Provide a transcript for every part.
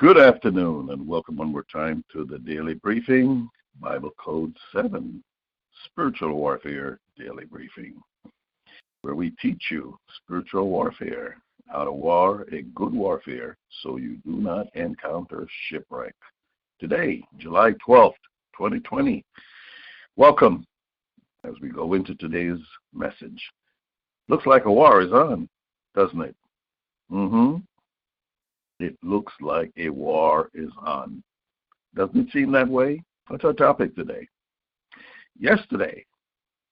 Good afternoon and welcome one more time to the Daily Briefing, Bible Code 7, Spiritual Warfare Daily Briefing, where we teach you spiritual warfare, how to war a good warfare so you do not encounter shipwreck. Today, July 12th, 2020. Welcome as we go into today's message. Looks like a war is on, doesn't it? It looks like a war is on. Doesn't it seem that way? What's our topic today? Yesterday,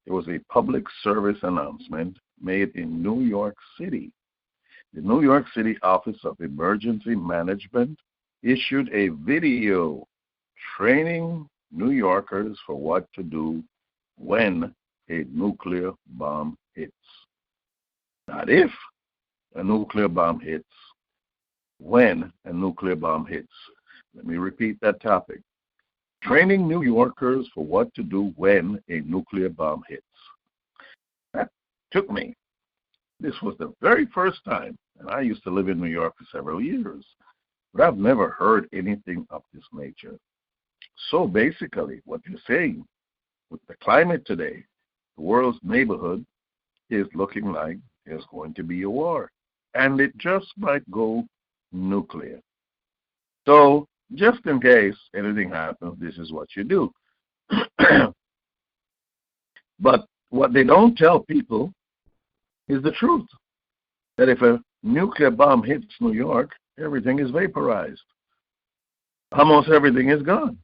there was a public service announcement made in New York City. The New York City Office of Emergency Management issued a video training New Yorkers for what to do when a nuclear bomb hits. Not if a nuclear bomb hits, when a nuclear bomb hits. Let me repeat that topic. Training New Yorkers for what to do when a nuclear bomb hits. That took me. This was the very first time, and I used to live in New York for several years, but I've never heard anything of this nature. So basically, what you're saying, with the climate today, the world's neighborhood is looking like there's going to be a war, and it just might go nuclear. So, just in case anything happens, this is what you do. But what they don't tell people is the truth, that if a nuclear bomb hits New York, everything is vaporized. Almost everything is gone.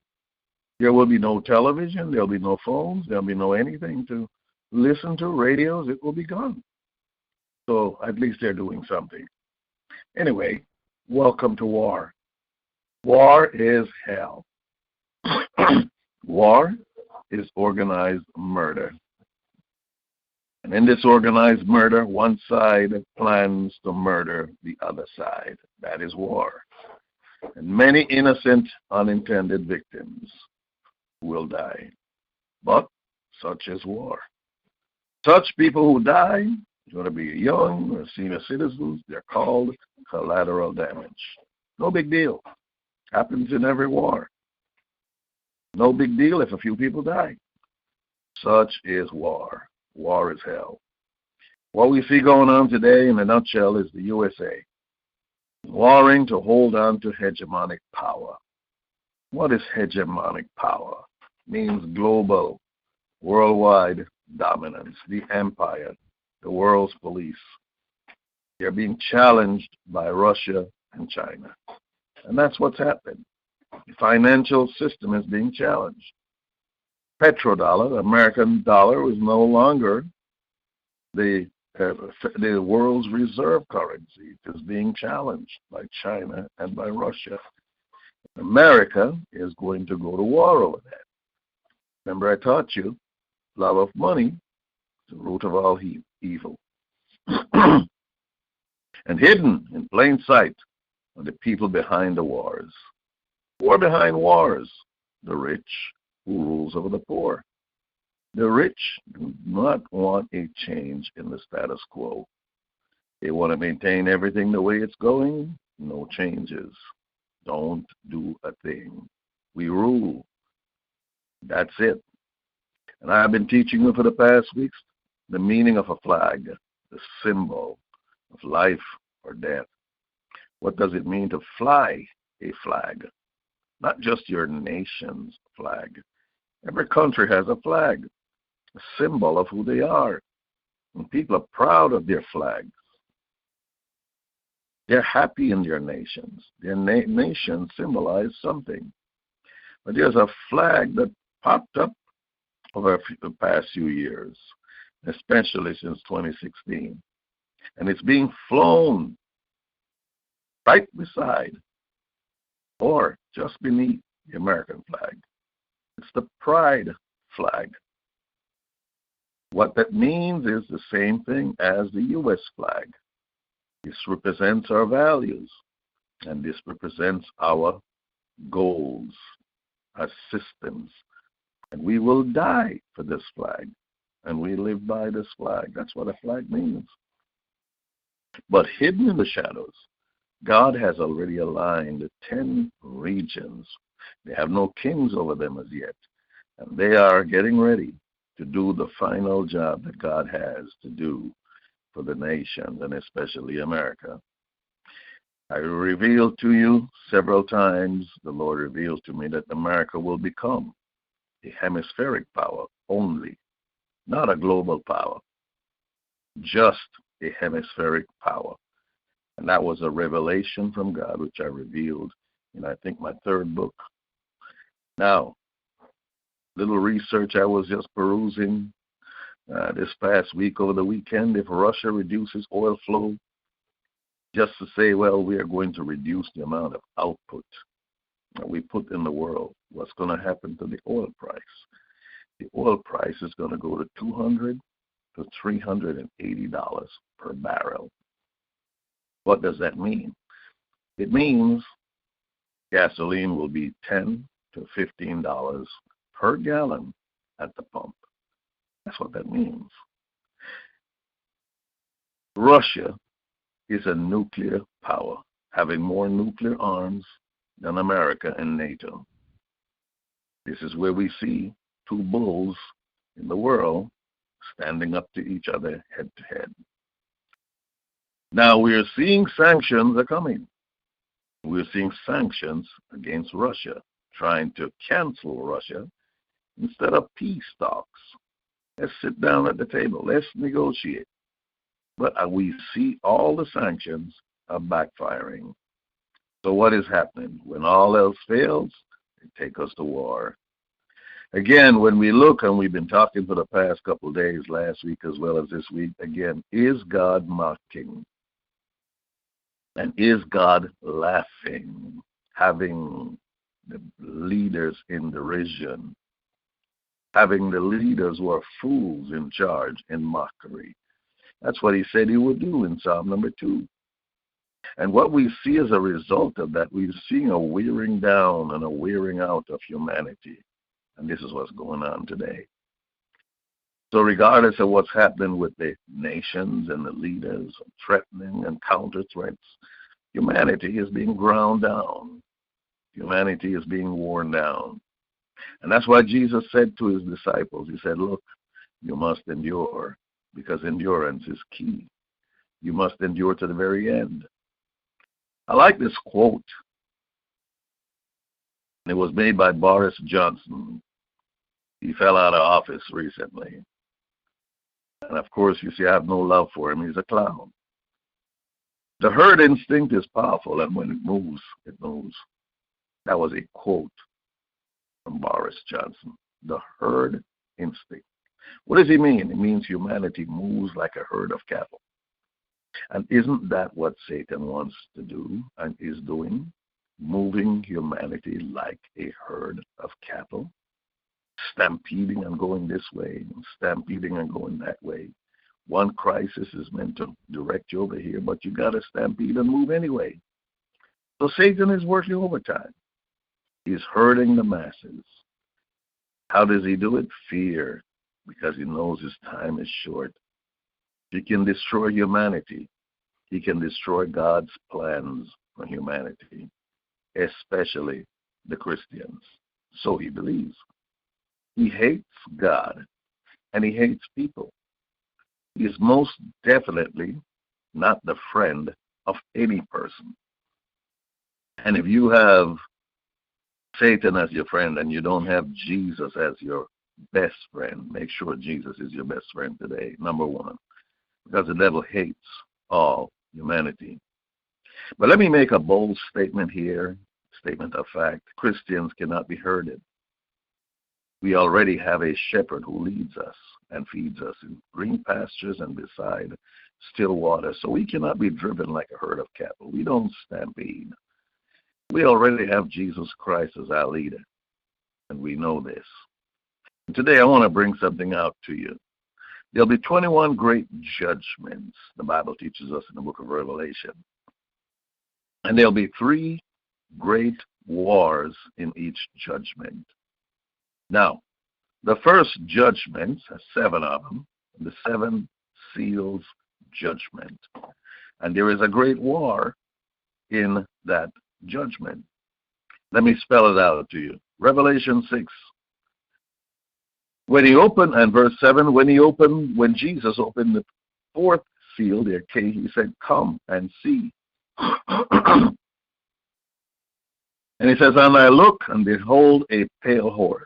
There will be no television, there will be no phones, there will be no anything to listen to, radios, it will be gone. So at least they're doing something. Anyway, welcome to war. War is hell. War is organized murder. And in this organized murder, one side plans to murder the other side. That is war. And many innocent, unintended victims will die. But such is war. Such people who die, whether be young or senior citizens, they're called collateral damage. No big deal. Happens in every war. No big deal if a few people die. Such is war. War is hell. What we see going on today, in a nutshell, is the USA warring to hold on to hegemonic power. What is hegemonic power? It means global, worldwide dominance, the empire, the world's police. They're being challenged by Russia and China. And that's what's happened. The financial system is being challenged. Petrodollar, the American dollar, is no longer the world's reserve currency. It is being challenged by China and by Russia. America is going to go to war over that. Remember I taught you, love of money is the root of all evil. And hidden in plain sight are the people behind the wars. Who are behind wars? The rich who rules over the poor. The rich do not want a change in the status quo. They want to maintain everything the way it's going. No changes. Don't do a thing. We rule. That's it. And I've been teaching you for the past weeks the meaning of a flag, the symbol of life or death. What does it mean to fly a flag? Not just your nation's flag. Every country has a flag, a symbol of who they are. And people are proud of their flags. They're happy in their nations. Their nations symbolize something. But there's a flag that popped up over the past few years, especially since 2016. And it's being flown right beside or just beneath the American flag. It's the pride flag. What that means is the same thing as the U.S. flag. This represents our values, and this represents our goals, our systems. And we will die for this flag, and we live by this flag. That's what a flag means. But hidden in the shadows, God has already aligned 10 regions. They have no kings over them as yet, and they are getting ready to do the final job that God has to do for the nations, and especially America. I revealed to you several times, the Lord reveals to me that America will become a hemispheric power only, not a global power, just a hemispheric power. And that was a revelation from God, which I revealed in, I think, my third book. Now, little research I was just perusing this past week over the weekend. If Russia reduces oil flow, just to say, well, we are going to reduce the amount of output that we put in the world, what's going to happen to the oil price? The oil price is going to go to $200 to $380 per barrel. What does that mean? It means gasoline will be $10 to $15 per gallon at the pump. That's what that means. Russia is a nuclear power, having more nuclear arms than America and NATO. This is where we see two bulls in the world standing up to each other head to head. Now we are seeing sanctions are coming. We're seeing sanctions against Russia, trying to cancel Russia instead of peace talks. Let's sit down at the table. Let's negotiate. But we see all the sanctions are backfiring. So what is happening? When all else fails, they take us to war. Again, when we look, and we've been talking for the past couple of days, last week as well as this week, again, is God mocking? And is God laughing, having the leaders in derision, having the leaders who are fools in charge in mockery? That's what he said he would do in Psalm number 2. And what we see as a result of that, we're seeing a wearing down and a wearing out of humanity. And this is what's going on today. So regardless of what's happening with the nations and the leaders, threatening and counter threats, humanity is being ground down. Humanity is being worn down. And that's why Jesus said to his disciples, he said, look, you must endure, because endurance is key. You must endure to the very end. I like this quote. It was made by Boris Johnson. He fell out of office recently. And of course, you see, I have no love for him. He's a clown. The herd instinct is powerful, and when it moves, it moves. That was a quote from Boris Johnson. The herd instinct. What does he mean? It means humanity moves like a herd of cattle. And isn't that what Satan wants to do and is doing? Moving humanity like a herd of cattle? Stampeding and going this way, and stampeding and going that way. One crisis is meant to direct you over here, but you got to stampede and move anyway. So Satan is working overtime. He's hurting the masses. How does he do it? Fear, because he knows his time is short. He can destroy humanity. He can destroy God's plans for humanity, especially the Christians. So he believes. He hates God, and he hates people. He is most definitely not the friend of any person. And if you have Satan as your friend and you don't have Jesus as your best friend, make sure Jesus is your best friend today, number one, because the devil hates all humanity. But let me make a bold statement here, statement of fact. Christians cannot be herded. We already have a shepherd who leads us and feeds us in green pastures and beside still water. So we cannot be driven like a herd of cattle. We don't stampede. We already have Jesus Christ as our leader, and we know this. And today I want to bring something out to you. There'll be 21 great judgments, the Bible teaches us in the book of Revelation. And there'll be 3 great wars in each judgment. Now, the first judgment, 7 of them, the 7 seals judgment. And there is a great war in that judgment. Let me spell it out to you. Revelation 6. When he opened, and verse 7, when Jesus opened the fourth seal, there came, he said, come and see. And he says, and I look, and behold, a pale horse,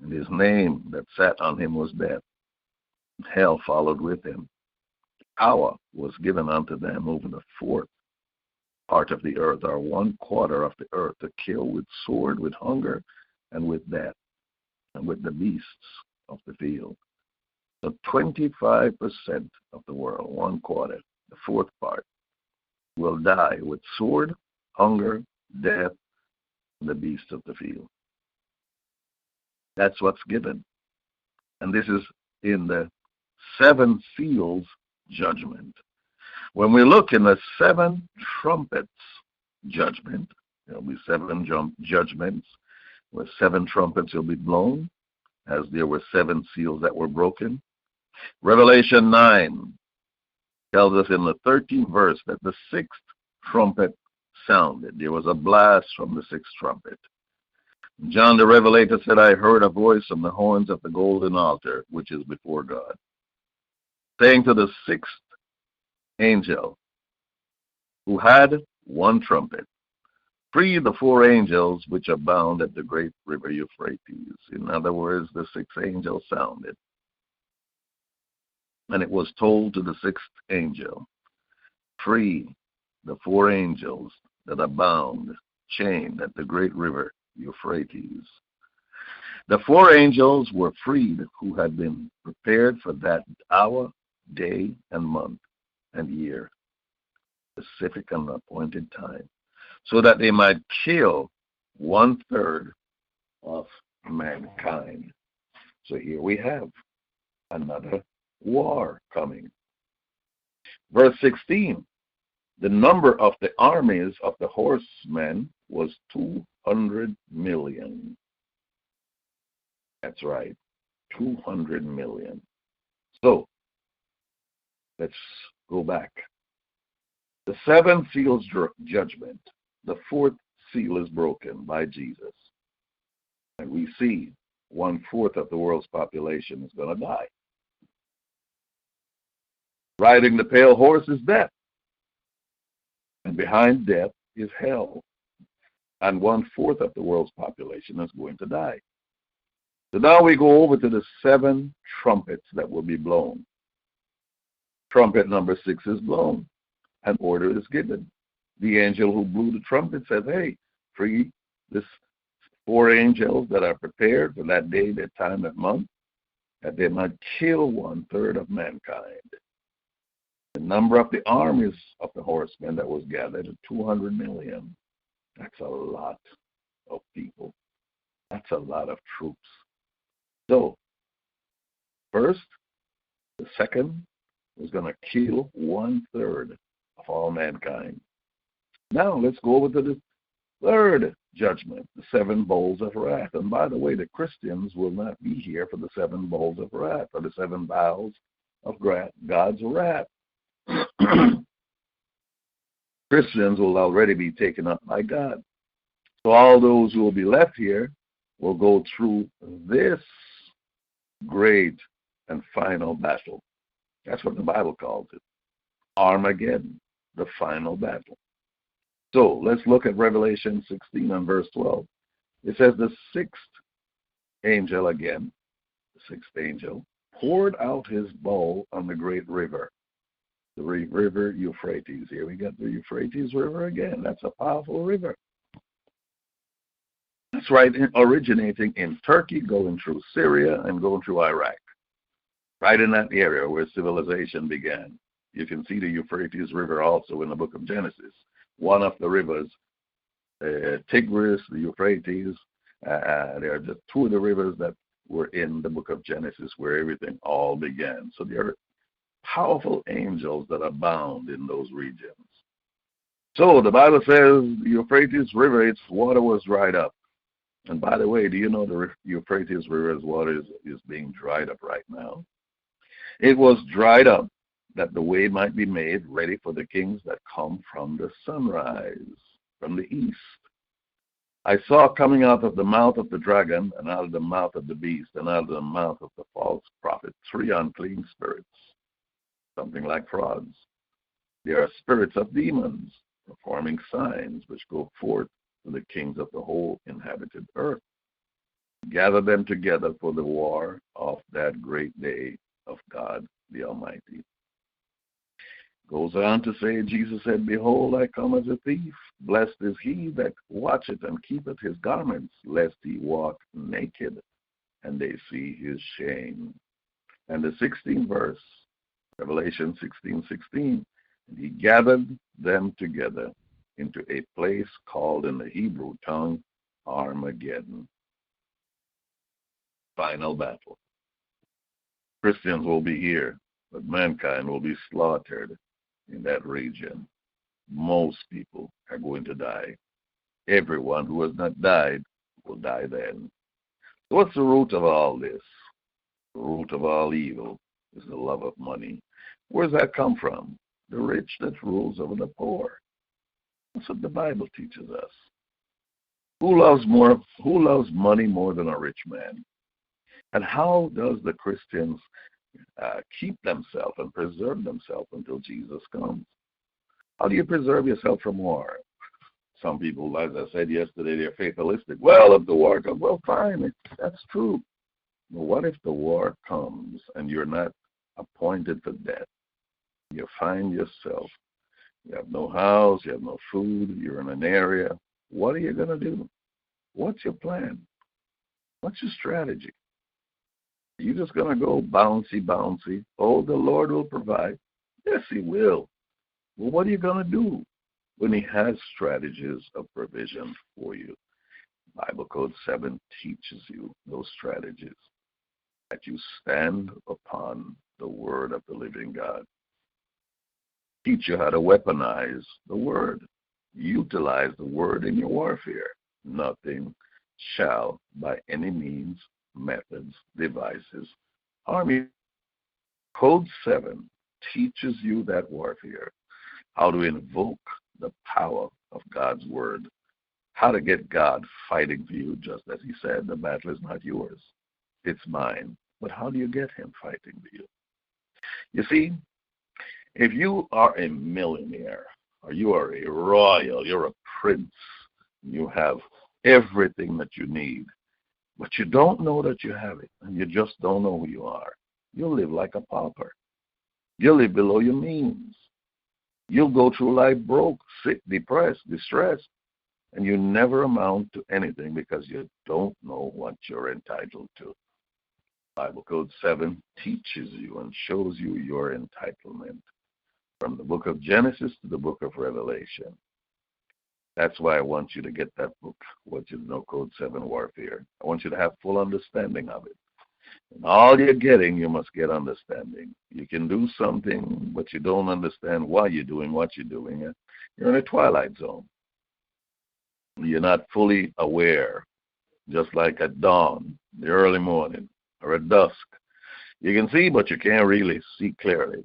and his name that sat on him was Death. Hell followed with him. Power was given unto them over the fourth part of the earth, or 1/4 of the earth, to kill with sword, with hunger, and with death, and with the beasts of the field. So 25% of the world, 1/4, the fourth part, will die with sword, hunger, death, and the beasts of the field. That's what's given. And this is in the 7 seals judgment. When we look in the 7 trumpets judgment, there'll be 7 judgments, where 7 trumpets will be blown, as there were 7 seals that were broken. Revelation 9 tells us in the 13th verse that the 6th trumpet sounded. There was a blast from the 6th trumpet. John the Revelator said, I heard a voice from the horns of the golden altar, which is before God, saying to the 6th angel, who had 1 trumpet, free the 4 angels which are bound at the great river Euphrates. In other words, the 6th angel sounded. And it was told to the 6th angel, free the 4 angels that are bound, chained at the great river Euphrates. The 4 angels were freed who had been prepared for that hour, day, and month, and year, specific and appointed time, so that they might kill 1/3 of mankind. So here we have another war coming. Verse 16, the number of the armies of the horsemen was 200 million. That's right, 200 million. So, let's go back. The 7 seals judgment. The 4th seal is broken by Jesus. And we see 1/4 of the world's population is going to die. Riding the pale horse is death. And behind death is hell. And 1/4 of the world's population is going to die. So now we go over to the 7 trumpets that will be blown. Trumpet number 6 is blown. An order is given. The angel who blew the trumpet says, hey, free this 4 angels that are prepared for that day, that time, that month, that they might kill 1/3 of mankind. The number of the armies of the horsemen that was gathered is 200 million. That's a lot of people. That's a lot of troops. So, first, the second is going to kill 1/3 of all mankind. Now, let's go over to the 3rd judgment, the 7 bowls of wrath. And by the way, the Christians will not be here for the 7 bowls of wrath, or the 7 vials of God's wrath. Christians will already be taken up by God. So all those who will be left here will go through this great and final battle. That's what the Bible calls it. Armageddon, the final battle. So let's look at Revelation 16 and verse 12. It says the 6th angel again, the 6th angel, poured out his bowl on the great river, the river Euphrates. Here we got the Euphrates River again. That's a powerful river. That's right, originating in Turkey, going through Syria, and going through Iraq. Right in that area where civilization began. You can see the Euphrates River also in the book of Genesis. One of the rivers, Tigris, the Euphrates, there are just 2 of the rivers that were in the book of Genesis where everything all began. So there are powerful angels that are bound in those regions. So the Bible says the Euphrates River, its water was dried up. And by the way, do you know the Euphrates River's water is being dried up right now? It was dried up that the way might be made ready for the kings that come from the sunrise, from the east. I saw coming out of the mouth of the dragon, and out of the mouth of the beast, and out of the mouth of the false prophet, 3 unclean spirits, something like frogs. They are spirits of demons, performing signs which go forth to the kings of the whole inhabited earth. Gather them together for the war of that great day of God the Almighty. Goes on to say, Jesus said, Behold, I come as a thief. Blessed is he that watcheth and keepeth his garments, lest he walk naked, and they see his shame. And the 16th verse, Revelation 16:16, and he gathered them together into a place called in the Hebrew tongue Armageddon. Final battle. Christians will be here, but mankind will be slaughtered in that region. Most people are going to die. Everyone who has not died will die then. So what's the root of all this? The root of all evil is the love of money. Where does that come from? The rich that rules over the poor. That's what the Bible teaches us. Who loves money more than a rich man? And how does the Christians keep themselves and preserve themselves until Jesus comes? How do you preserve yourself from war? Some people, as I said yesterday, they're fatalistic. Well, if the war comes, well, fine, that's true. But what if the war comes and you're not appointed for death? You find yourself, you have no house, you have no food, you're in an area. What are you going to do? What's your plan? What's your strategy? Are you just going to go bouncy? Oh, the Lord will provide. Yes, he will. Well, what are you going to do when he has strategies of provision for you? Bible Code 7 teaches you those strategies, that you stand upon the word of the living God. Teach you how to weaponize the word. Utilize the word in your warfare. Nothing shall by any means, methods, devices harm you. Code 7 teaches you that warfare, how to invoke the power of God's word, how to get God fighting for you, just as he said, the battle is not yours, it's mine. But how do you get him fighting for you? You see, if you are a millionaire, or you are a royal, you're a prince, you have everything that you need, but you don't know that you have it, and you just don't know who you are, you'll live like a pauper. You'll live below your means. You'll go through life broke, sick, depressed, distressed, and you never amount to anything because you don't know what you're entitled to. Bible Code 7 teaches you and shows you your entitlement from the book of Genesis to the book of Revelation. That's why I want you to get that book, which is No Code 7 Warfare. I want you to have full understanding of it. And all you're getting, you must get understanding. You can do something, but you don't understand why you're doing what you're doing. You're in a twilight zone. You're not fully aware, just like at dawn, the early morning, or at dusk. You can see, but you can't really see clearly.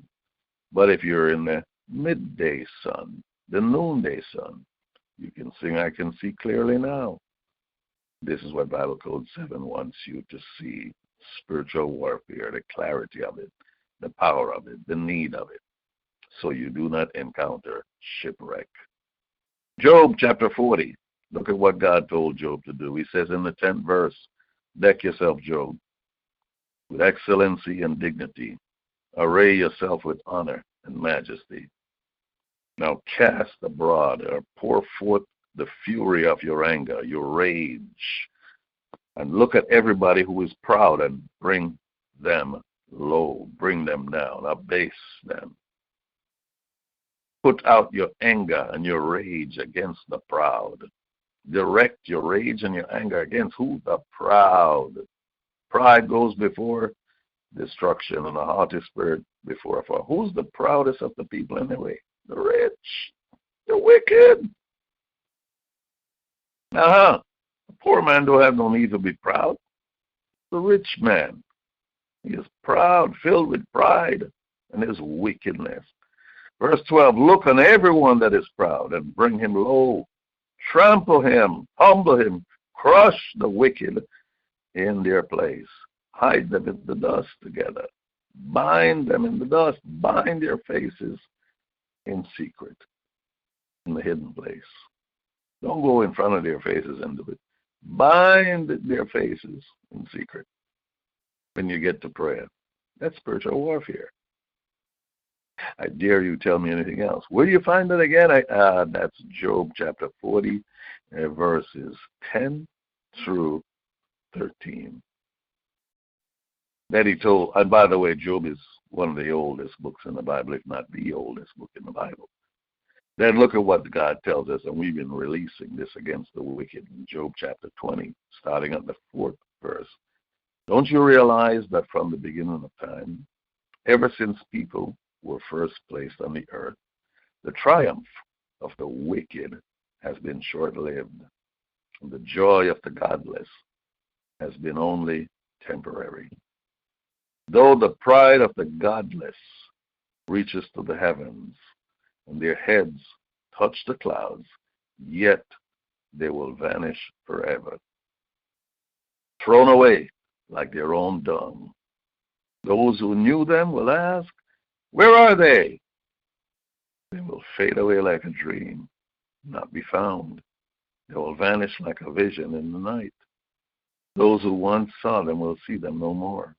But if you're in the midday sun, the noonday sun, you can sing, I can see clearly now. This is what Bible Code 7 wants you to see. Spiritual warfare, the clarity of it, the power of it, the need of it, so you do not encounter shipwreck. Job chapter 40. Look at what God told Job to do. He says in the 10th verse, deck yourself, Job, with excellency and dignity. Array yourself with honor and majesty. Now cast abroad or pour forth the fury of your anger, your rage, and look at everybody who is proud and bring them low, bring them down, abase them. Put out your anger and your rage against the proud. Direct your rage and your anger against who? The proud. Pride goes before destruction and a haughty spirit before a fall. Who's the proudest of the people anyway? The rich, the wicked. The poor man don't have no need to be proud. The rich man, he is proud, filled with pride. and his wickedness. Verse 12, look on everyone that is proud and bring him low. Trample him, humble him, crush the wicked in their place. Hide them in the dust together. Bind them in the dust. Bind their faces in secret, in the hidden place. Don't go in front of their faces and do it. Bind their faces in secret when you get to prayer. That's spiritual warfare. I dare you tell me anything else. Where do you find it again? That's Job chapter 40, verses 10 through 13. That he told, and by the way, Job is one of the oldest books in the Bible, if not the oldest book in the Bible. Then look at what God tells us, and we've been releasing this against the wicked in Job chapter 20, starting at the 4th verse. Don't you realize that from the beginning of time, ever since people were first placed on the earth, the triumph of the wicked has been short-lived, and the joy of the godless has been only temporary. Though the pride of the godless reaches to the heavens, and their heads touch the clouds, yet they will vanish forever, thrown away like their own dung. Those who knew them will ask, where are they? They will fade away like a dream, not be found. They will vanish like a vision in the night. Those who once saw them will see them no more.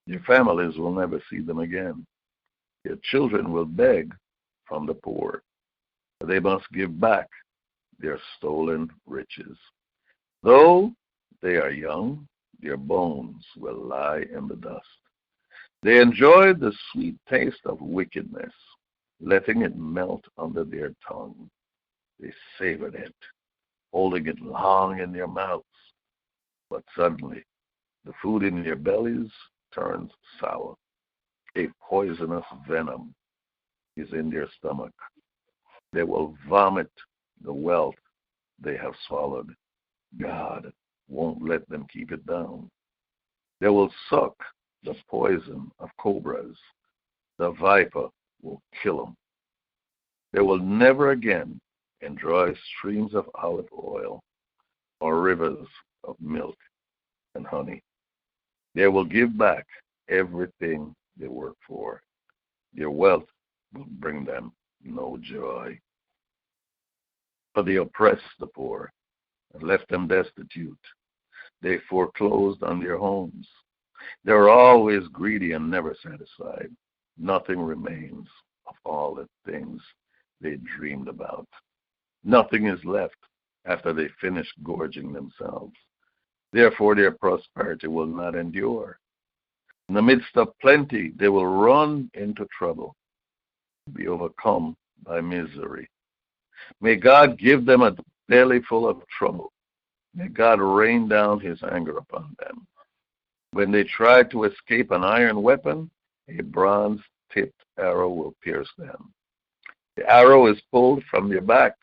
Your families will never see them again. Your children will beg from the poor. They must give back their stolen riches. Though they are young, their bones will lie in the dust. They enjoyed the sweet taste of wickedness, letting it melt under their tongue. They savored it, holding it long in their mouths. But suddenly, the food in their bellies turns sour. A poisonous venom is in their stomach. They will vomit the wealth they have swallowed. God won't let them keep it down. They will suck the poison of cobras. The viper will kill them. They will never again enjoy streams of olive oil or rivers of milk and honey. They will give back everything they work for. Their wealth will bring them no joy. For they oppressed the poor and left them destitute. They foreclosed on their homes. They are always greedy and never satisfied. Nothing remains of all the things they dreamed about. Nothing is left after they finish gorging themselves. Therefore, their prosperity will not endure. In the midst of plenty, they will run into trouble, be overcome by misery. May God give them a belly full of trouble. May God rain down his anger upon them. When they try to escape an iron weapon, a bronze-tipped arrow will pierce them. The arrow is pulled from their back,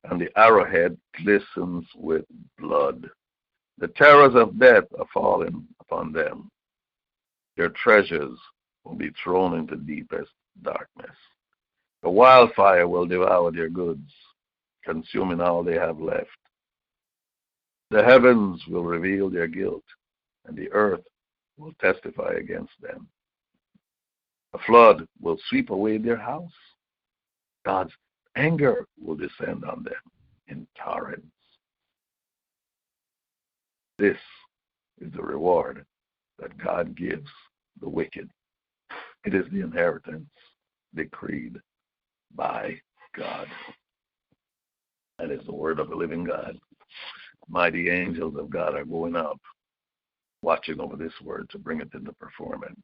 and the arrowhead glistens with blood. The terrors of death are falling upon them. Their treasures will be thrown into deepest darkness. The wildfire will devour their goods, consuming all they have left. The heavens will reveal their guilt, and the earth will testify against them. A flood will sweep away their house. God's anger will descend on them in torrents. This is the reward that God gives the wicked. It is the inheritance decreed by God. That is the word of the living God. Mighty angels of God are going up, watching over this word to bring it into performance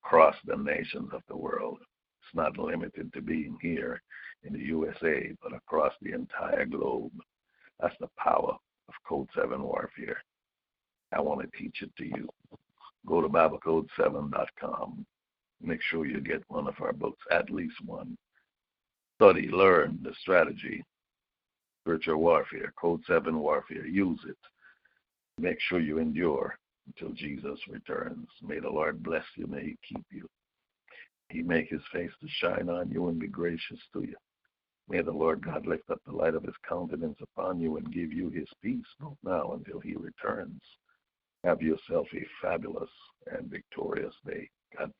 across the nations of the world. It's not limited to being here in the USA, but across the entire globe. That's the power of Code 7 warfare. I want to teach it to you. Go to BibleCode7.com. Make sure you get one of our books, at least one. Study, learn the strategy, spiritual warfare, Code 7 warfare. Use it. Make sure you endure until Jesus returns. May the Lord bless you. May he keep you. He make his face to shine on you and be gracious to you. May the Lord God lift up the light of his countenance upon you and give you his peace, both now until he returns. Have yourself a fabulous and victorious day. God